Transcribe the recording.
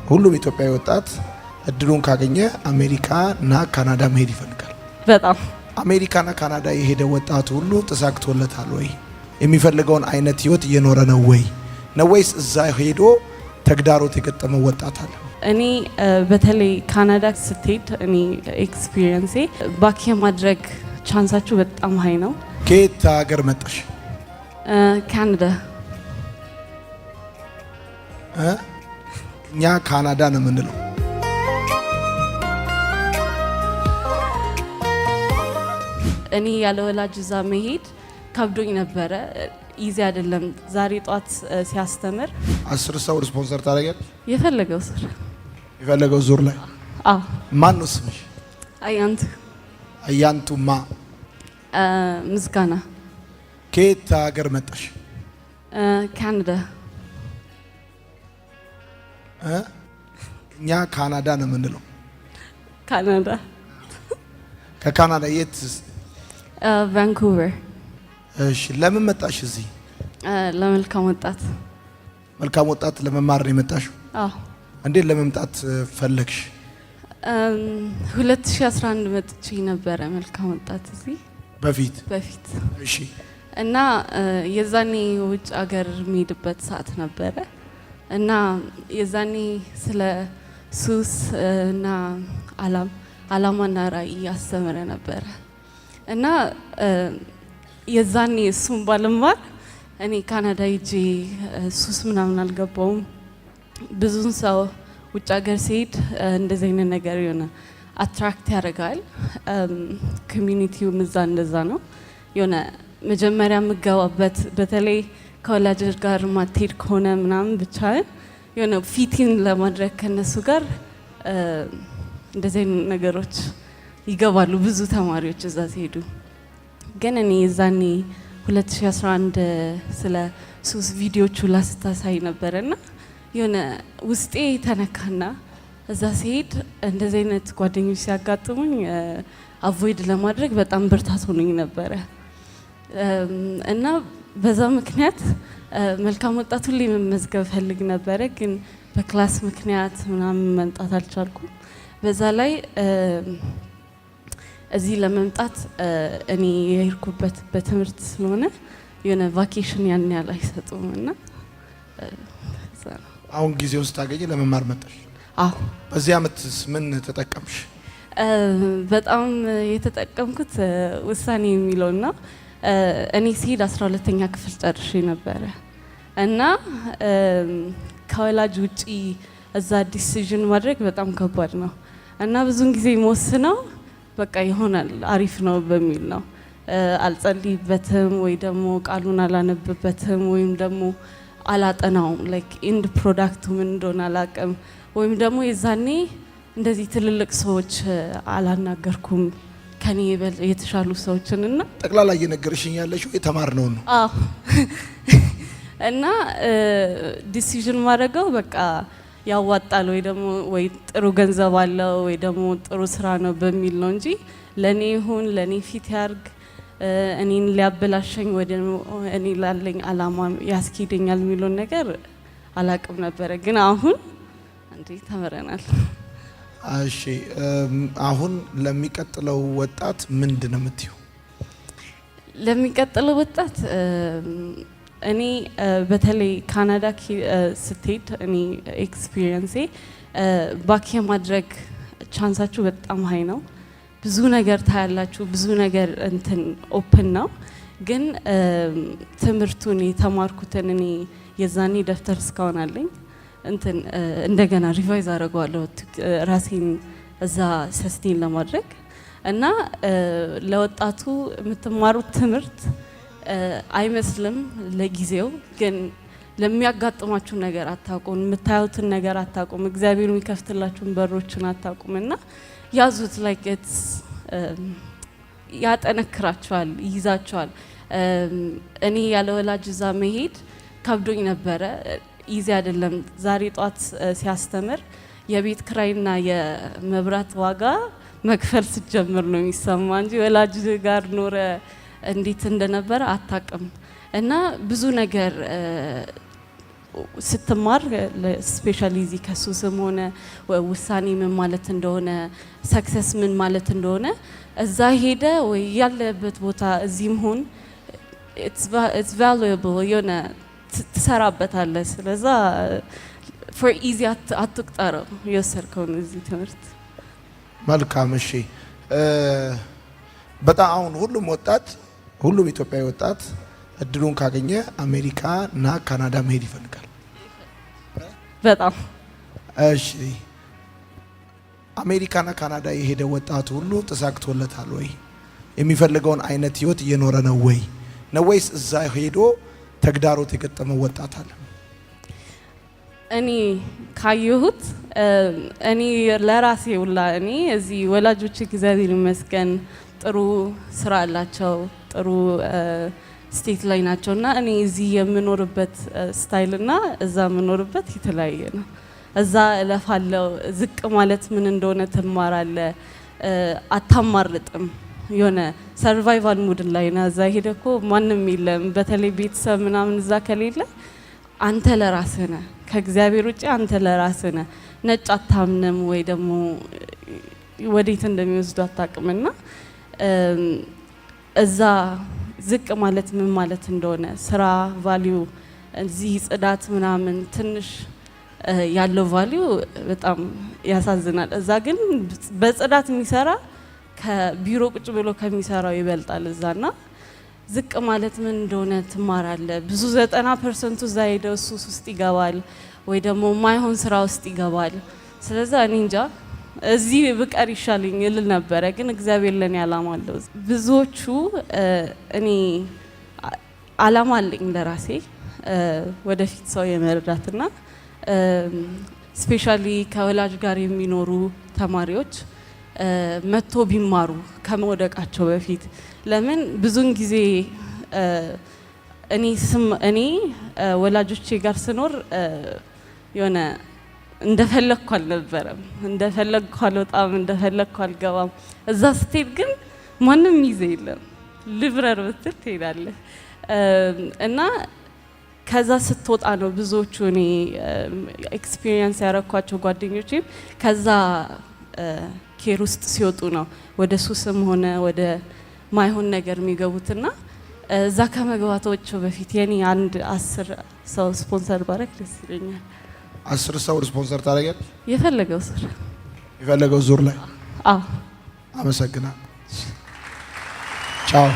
ሁሉም ኢትዮጵያዊ ወጣት እድሉን ካገኘ አሜሪካና ካናዳ መሄድ ይፈልጋል። በጣም አሜሪካና ካናዳ የሄደ ወጣት ሁሉ ተሳክቶለታል ወይ? የሚፈልገውን አይነት ህይወት እየኖረ ነው ወይ? ነው ወይስ እዛ ሄዶ ተግዳሮት የገጠመው ወጣት አለ? እኔ በተለይ ካናዳ ስትሄድ እኔ ኤክስፒሪየንሴ ባክ የማድረግ ቻንሳችሁ በጣም ሀይ ነው። ከየት ሀገር መጣሽ? ካናዳ። እኛ ካናዳ ነው የምንለው። እኔ ያለ ወላጅ እዛ መሄድ ከብዶኝ ነበረ። ኢዚ አይደለም። ዛሬ ጧት ሲያስተምር 10 ሰው ስፖንሰር ታደርጊያለሽ? የፈለገው ዙር ላይ አዎ። ማን ነው ስምሽ? አያንቱማ ምስጋና። ከየት ሀገር መጣሽ? ካናዳ። እኛ ካናዳ ነው የምንለው። ካናዳ። ከካናዳ የት? ቫንኩቨር። እሺ፣ ለምን መጣሽ እዚህ? ለመልካም ወጣት። መልካም ወጣት ለመማር ነው የመጣሽው? አዎ። እንዴት ለመምጣት ፈለግሽ? 2011 መጥቼ ነበረ መልካም ወጣት እዚህ በፊት። እሺ። እና የዛኔ ውጭ ሀገር የሚሄድበት ሰዓት ነበረ እና የዛኔ ስለ ሱስ እና አላማና ራዕይ ያስተምረ ነበረ እና የዛኔ እሱም ባልማር እኔ ካናዳ ሂጄ ሱስ ምናምን አልገባውም። ብዙን ሰው ውጭ ሀገር ሲሄድ እንደዚህ አይነት ነገር የሆነ አትራክት ያደርጋል። ኮሚኒቲውም እዛ እንደዛ ነው። የሆነ መጀመሪያ የምገባበት በተለይ ከወላጆች ጋር ማትሄድ ከሆነ ምናምን ብቻ የሆነ ፊቲን ለማድረግ ከነሱ ጋር እንደዚህ አይነት ነገሮች ይገባሉ ብዙ ተማሪዎች እዛ ሲሄዱ። ግን እኔ የዛኔ 2011 ስለ ሱስ ቪዲዮቹ ላስታሳይ ነበረና የሆነ ውስጤ ተነካና እዛ ሲሄድ እንደዚህ አይነት ጓደኞች ሲያጋጥሙኝ አቮይድ ለማድረግ በጣም ብርታት ሆኖኝ ነበረ እና በዛ ምክንያት መልካም ወጣት ሁሌ መመዝገብ ፈልግ ነበረ። ግን በክላስ ምክንያት ምናምን መምጣት አልቻልኩም። በዛ ላይ እዚህ ለመምጣት እኔ የሄድኩበት በትምህርት ስለሆነ የሆነ ቫኬሽን ያን ያህል አይሰጡም እና አሁን ጊዜ ውስጥ ታገኝ ለመማር መጣሽ? አዎ። በዚህ አመትስ ምን ተጠቀምሽ? በጣም የተጠቀምኩት ውሳኔ የሚለውና እኔ ሲሄድ 12ኛ ክፍል ጨርሼ ነበረ እና ከወላጅ ውጪ እዛ ዲሲዥን ማድረግ በጣም ከባድ ነው እና ብዙን ጊዜ የምወስነው በቃ ይሆናል አሪፍ ነው በሚል ነው። አልጸልይበትም ወይ ደግሞ ቃሉን አላነብበትም ወይም ደግሞ አላጠናውም። ላይክ ኢንድ ፕሮዳክቱ ምን እንደሆነ አላቅም። ወይም ደግሞ የዛኔ እንደዚህ ትልልቅ ሰዎች አላናገርኩም ከኔ የተሻሉ ሰዎችን እና ጠቅላላ እየነገርሽኝ ያለሽው የተማርነው ነው። አዎ። እና ዲሲዥን ማድረገው በቃ ያዋጣል ወይ ደግሞ ወይ ጥሩ ገንዘብ አለው ወይ ደግሞ ጥሩ ስራ ነው በሚል ነው እንጂ ለኔ ይሁን ለኔ ፊት ያርግ እኔን ሊያበላሸኝ ወይ ደግሞ እኔ ላለኝ አላማ ያስኬደኛል የሚለውን ነገር አላቅም ነበረ። ግን አሁን እንዴ ተመረናል። እሺ፣ አሁን ለሚቀጥለው ወጣት ምንድነው የምትይው? ለሚቀጥለው ወጣት እኔ በተለይ ካናዳ ስትሄድ እኔ ኤክስፒሪየንሴ ባክ የማድረግ ቻንሳችሁ በጣም ሀይ ነው። ብዙ ነገር ታያላችሁ። ብዙ ነገር እንትን ኦፕን ነው። ግን ትምህርቱን የተማርኩትን እኔ የዛኔ ደብተር እስካሁን አለኝ እንትን እንደገና ሪቫይዝ አደርገዋለሁ ራሴን እዛ ሰስቴን ለማድረግ እና ለወጣቱ የምትማሩት ትምህርት አይመስልም ለጊዜው። ግን ለሚያጋጥማችሁ ነገር አታውቁም። የምታዩትን ነገር አታውቁም። እግዚአብሔር የሚከፍትላችሁን በሮችን አታውቁም እና ያዙት። ላይክ ኢትስ ያጠነክራችኋል፣ ይይዛችኋል። እኔ ያለ ወላጅ እዛ መሄድ ከብዶኝ ነበረ። ኢዚ አይደለም። ዛሬ ጧት ሲያስተምር የቤት ክራይና የመብራት ዋጋ መክፈል ስትጀምር ነው የሚሰማ እንጂ ወላጅ ጋር ኖረ እንዴት እንደነበረ አታውቅም። እና ብዙ ነገር ስትማር ስፔሻሊ እዚህ ከሱስም ሆነ ውሳኔ ምን ማለት እንደሆነ ሰክሰስ ምን ማለት እንደሆነ እዛ ሄደ ወይ ያለበት ቦታ እዚህም ሆን it's valuable የሆነ ትሰራበታለህ። ስለዛ for easy አትቁጠረው የወሰድከውን እዚህ ትምህርት። መልካም እሺ። በጣም አሁን ሁሉም ኢትዮጵያዊ ወጣት እድሉን ካገኘ አሜሪካ እና ካናዳ መሄድ ይፈልጋል በጣም። እሺ አሜሪካና ካናዳ የሄደ ወጣት ሁሉ ተሳክቶለታል ወይ? የሚፈልገውን አይነት ህይወት እየኖረ ነው ወይ? ወይስ እዛ ሄዶ ተግዳሮት የገጠመው ወጣት አለ? እኔ ካየሁት እኔ ለራሴ ሁላ እኔ እዚህ ወላጆች እግዚአብሔር ይመስገን ጥሩ ስራ አላቸው፣ ጥሩ ስቴት ላይ ናቸውና እኔ እዚህ የምኖርበት ስታይልና እዛ የምኖርበት የተለያየ ነው። እዛ እለፋለሁ። ዝቅ ማለት ምን እንደሆነ ትማራለህ። አታማርጥም። የሆነ ሰርቫይቫል ሙድ ላይ ነው። እዛ ሄደኮ ማንም የለም። በተለይ ቤተሰብ ምናምን እዛ ከሌለ አንተ ለራስህ ነህ። ከእግዚአብሔር ውጪ አንተ ለራስህ ነህ። ነጭ አታምንም ወይ ደግሞ ወዴት እንደሚወስዱ አታውቅምና እዛ ዝቅ ማለት ምን ማለት እንደሆነ ስራ ቫልዩ እዚህ ጽዳት ምናምን ትንሽ ያለው ቫልዩ በጣም ያሳዝናል። እዛ ግን በጽዳት የሚሰራ ከቢሮ ቁጭ ብሎ ከሚሰራው ይበልጣል እዛና ዝቅ ማለት ምን እንደሆነ ትማራለህ። ብዙ 90% እዛ ሄደው ሱስ ውስጥ ይገባል ወይ ደግሞ ማይሆን ስራ ውስጥ ይገባል። ስለዚህ እኔ እንጃ እዚህ ብቀር ይሻለኝ እል ነበረ፣ ግን እግዚአብሔር ለኔ አላማ አለው። ብዙዎቹ እኔ አላማ አለኝ ለራሴ ወደፊት ሰው የመርዳትና ስፔሻሊ ከወላጅ ጋር የሚኖሩ ተማሪዎች መጥቶ ቢማሩ ከመውደቃቸው በፊት። ለምን ብዙን ጊዜ እኔ ወላጆቼ ጋር ስኖር የሆነ እንደፈለግኩ አልነበረም። እንደፈለግኩ አልወጣም፣ እንደፈለግኩ አልገባም። እዛ ስትሄድ ግን ማንም ይዘ የለም። ልብረር ብትል ትሄዳለህ እና ከዛ ስትወጣ ነው ብዙዎቹ እኔ ኤክስፒሪየንስ ያረኳቸው ጓደኞቼም ከዛ ኬር ውስጥ ሲወጡ ነው ወደ ሱስም ሆነ ወደ ማይሆን ነገር የሚገቡትና እዛ ከመግባታቸው በፊት የኔ አንድ 10 ሰው ስፖንሰር ባረክ ደስ ይለኛል። 10 ሰው ስፖንሰር ታደርጋለህ? የፈለገው ዙር ላይ። አመሰግናለሁ። ቻው